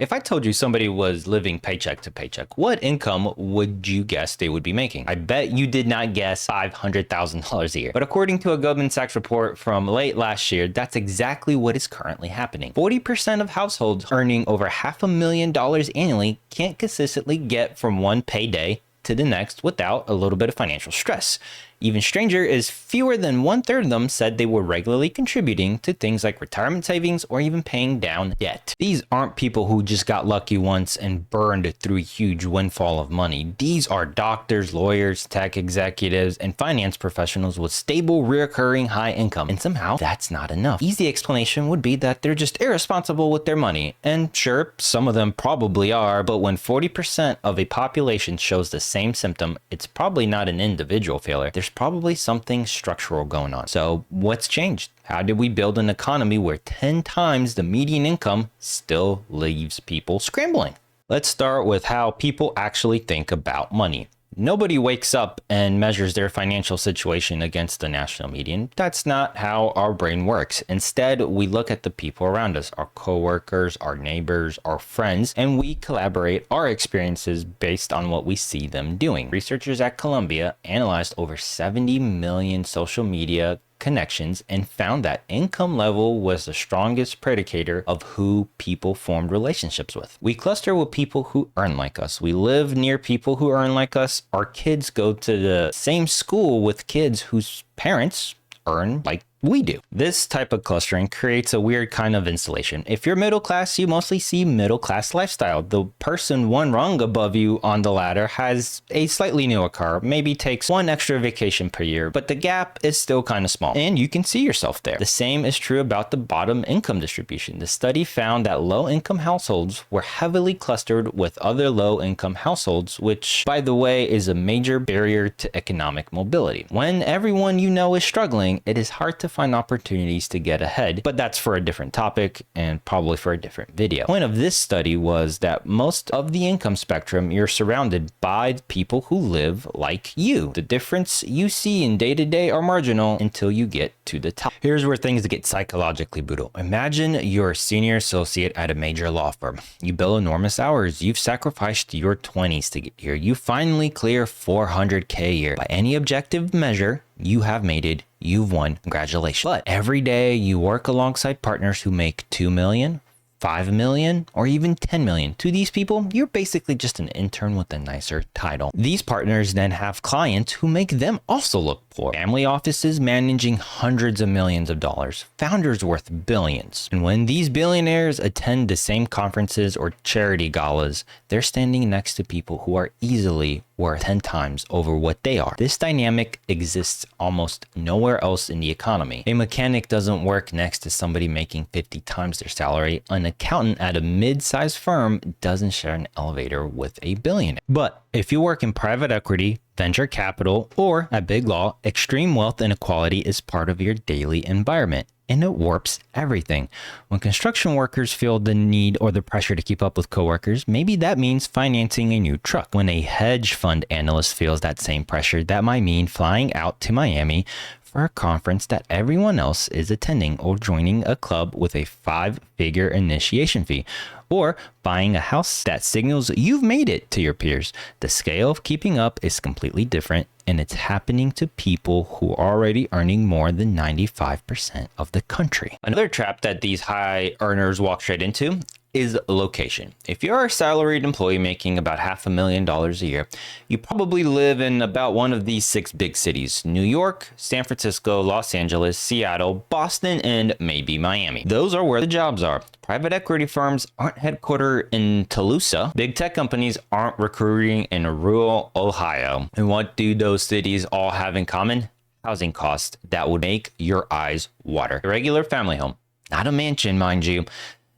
If I told you somebody was living paycheck to paycheck, what income would you guess they would be making? I bet you did not guess $500,000 a year. But according to a Goldman Sachs report from late last year, that's exactly what is currently happening. 40% of households earning over $500,000 annually can't consistently get from one payday to the next without a little bit of financial stress. Even stranger is fewer than 1/3 of them said they were regularly contributing to things like retirement savings or even paying down debt. These aren't people who just got lucky once and burned through a huge windfall of money. These are doctors, lawyers, tech executives, and finance professionals with stable, recurring high income. And somehow that's not enough. Easy explanation would be that they're just irresponsible with their money. And sure, some of them probably are, but when 40% of a population shows the same symptom, it's probably not an individual failure. There's probably something structural going on. So what's changed? How did we build an economy where 10 times the median income still leaves people scrambling? Let's start with how people actually think about money. Nobody wakes up and measures their financial situation against the national median. That's not how our brain works. Instead, we look at the people around us, our coworkers, our neighbors, our friends, and we collaborate our experiences based on what we see them doing. Researchers at Columbia analyzed over 70 million social media connections and found that income level was the strongest predicator of who people formed relationships with. We cluster with people who earn like us. We live near people who earn like us. Our kids go to the same school with kids whose parents earn like we do. This type of clustering creates a weird kind of insulation. If you're middle class, you mostly see middle class lifestyle. The person one rung above you on the ladder has a slightly newer car, maybe takes one extra vacation per year, but the gap is still kind of small and you can see yourself there. The same is true about the bottom income distribution. The study found that low income households were heavily clustered with other low income households, which by the way is a major barrier to economic mobility. When everyone you know is struggling, it is hard to find opportunities to get ahead, but that's for a different topic and probably for a different video. The point of this study was that most of the income spectrum, you're surrounded by people who live like you. The difference you see in day-to-day are marginal until you get to the top. Here's where things get psychologically brutal. Imagine you're a senior associate at a major law firm. You bill enormous hours. You've sacrificed your 20s to get here. You finally clear $400K a year. By any objective measure, you have made it. You've won. Congratulations. But every day you work alongside partners who make 2 million, 5 million, or even 10 million. To these people, you're basically just an intern with a nicer title. These partners then have clients who make them also look poor. Family offices managing hundreds of millions of dollars, founders worth billions. And when these billionaires attend the same conferences or charity galas, they're standing next to people who are easily worth 10 times over what they are. This dynamic exists almost nowhere else in the economy. A mechanic doesn't work next to somebody making 50 times their salary. An accountant at a mid-sized firm doesn't share an elevator with a billionaire. But if you work in private equity, venture capital, or at big law, extreme wealth inequality is part of your daily environment. And it warps everything. When construction workers feel the need or the pressure to keep up with coworkers, maybe that means financing a new truck. When a hedge fund analyst feels that same pressure, that might mean flying out to Miami for a conference that everyone else is attending, or joining a club with a 5-figure initiation fee, or buying a house that signals you've made it to your peers. The scale of keeping up is completely different, and it's happening to people who are already earning more than 95% of the country. Another trap that these high earners walk straight into is location. If you're a salaried employee making about $500,000 a year, you probably live in about one of these 6 big cities: New York, San Francisco, Los Angeles, Seattle, Boston, and maybe Miami. Those are where the jobs are. Private equity firms aren't headquartered in Tulsa. Big tech companies aren't recruiting in rural Ohio. And what do those cities all have in common? Housing costs that would make your eyes water. A regular family home, not a mansion, mind you,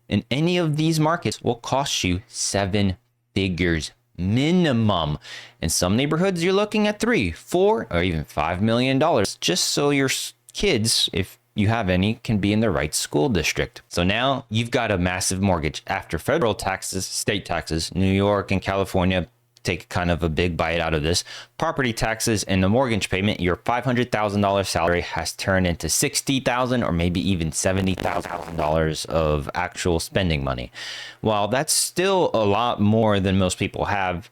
in any of these markets will cost you 7 figures minimum. In some neighborhoods, you're looking at $3, $4, or even $5 million just so your kids, if you have any, can be in the right school district. So now you've got a massive mortgage after federal taxes, state taxes. New York and California take kind of a big bite out of this. Property taxes and the mortgage payment, your $500,000 salary has turned into $60,000 or maybe even $70,000 of actual spending money. While that's still a lot more than most people have,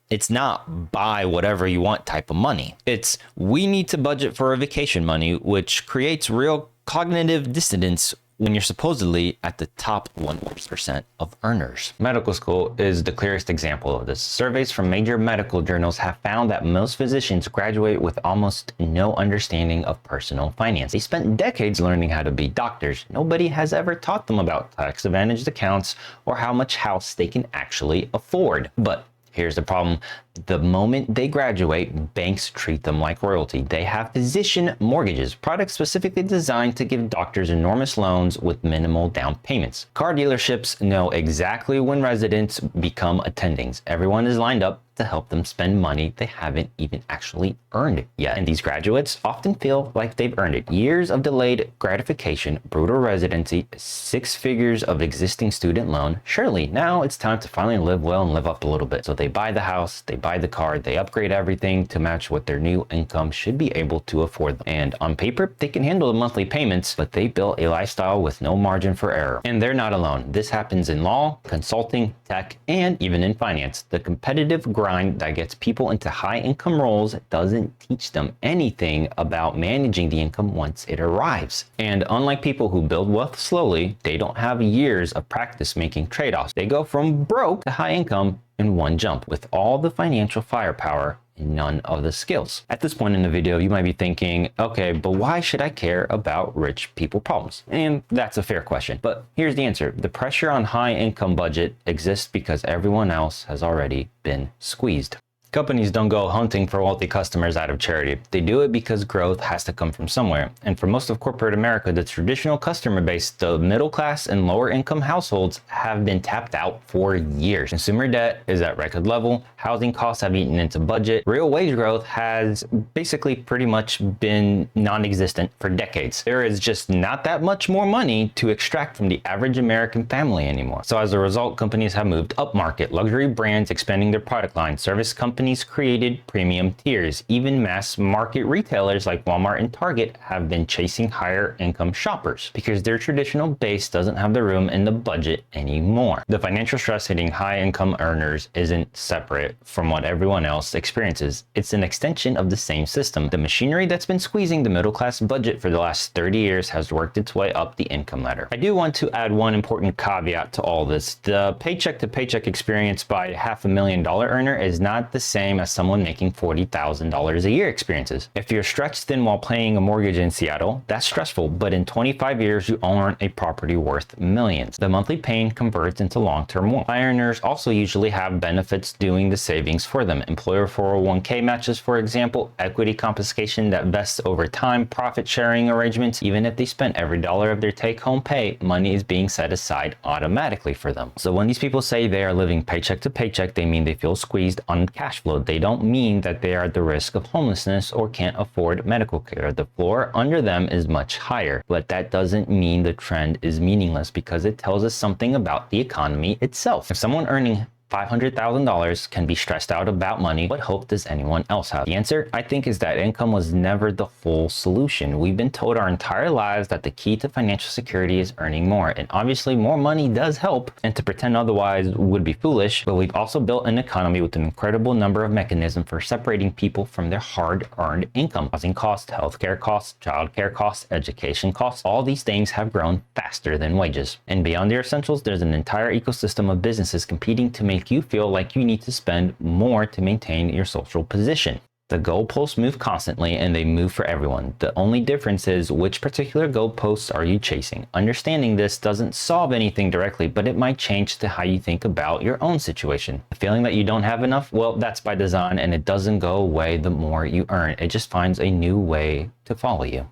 it's not buy whatever you want type of money. It's we need to budget for a vacation money, which creates real cognitive dissonance when you're supposedly at the top 1% of earners. Medical school is the clearest example of this. Surveys from major medical journals have found that most physicians graduate with almost no understanding of personal finance. They spent decades learning how to be doctors. Nobody has ever taught them about tax-advantaged accounts or how much house they can actually afford. But here's the problem. The moment they graduate, banks treat them like royalty. They have physician mortgages, products specifically designed to give doctors enormous loans with minimal down payments. Car dealerships know exactly when residents become attendings. Everyone is lined up to help them spend money they haven't even actually earned yet. And these graduates often feel like they've earned it. Years of delayed gratification, brutal residency, 6 figures of existing student loan. Surely now it's time to finally live well and live up a little bit. So they buy the house, they buy the car, they upgrade everything to match what their new income should be able to afford them. And on paper, they can handle the monthly payments, but they built a lifestyle with no margin for error. And they're not alone. This happens in law, consulting, tech, and even in finance. The competitive grind that gets people into high income roles doesn't teach them anything about managing the income once it arrives. And unlike people who build wealth slowly, they don't have years of practice making trade-offs. They go from broke to high income in one jump with all the financial firepower and none of the skills. At this point in the video, you might be thinking, okay, but why should I care about rich people problems? And that's a fair question. But here's the answer. The pressure on high income budget exists because everyone else has already been squeezed. Companies don't go hunting for wealthy customers out of charity. They do it because growth has to come from somewhere. And for most of corporate America, the traditional customer base, the middle class and lower income households, have been tapped out for years. Consumer debt is at record level. Housing costs have eaten into budget. Real wage growth has basically pretty much been non-existent for decades. There is just not that much more money to extract from the average American family anymore. So as a result, companies have moved upmarket, luxury brands expanding their product line, service companies created premium tiers. Even mass market retailers like Walmart and Target have been chasing higher income shoppers because their traditional base doesn't have the room in the budget anymore. The financial stress hitting high income earners isn't separate from what everyone else experiences. It's an extension of the same system. The machinery that's been squeezing the middle class budget for the last 30 years has worked its way up the income ladder. I do want to add one important caveat to all this. The paycheck to paycheck experience by $500,000 earner is not the same as someone making $40,000 a year experiences. If you're stretched thin while paying a mortgage in Seattle, that's stressful, but in 25 years, you own a property worth millions. The monthly pain converts into long-term wealth. High earners also usually have benefits doing the savings for them. Employer 401k matches, for example, equity confiscation that vests over time, profit sharing arrangements. Even if they spent every dollar of their take-home pay, money is being set aside automatically for them. So when these people say they are living paycheck to paycheck, they mean they feel squeezed on cash flow. They don't mean that they are at the risk of homelessness or can't afford medical care. The floor under them is much higher, but that doesn't mean the trend is meaningless because it tells us something about the economy itself. If someone earning $500,000 can be stressed out about money, what hope does anyone else have? The answer, I think, is that income was never the full solution. We've been told our entire lives that the key to financial security is earning more, and obviously more money does help, and to pretend otherwise would be foolish, but we've also built an economy with an incredible number of mechanisms for separating people from their hard-earned income. Housing costs, healthcare costs, childcare costs, education costs, all these things have grown faster than wages. And beyond their essentials, there's an entire ecosystem of businesses competing to make you feel like you need to spend more to maintain your social position. The goalposts move constantly and they move for everyone. The only difference is which particular goalposts are you chasing. Understanding this doesn't solve anything directly, but it might change to how you think about your own situation. The feeling that you don't have enough, well, that's by design, and it doesn't go away the more you earn. It just finds a new way to follow you.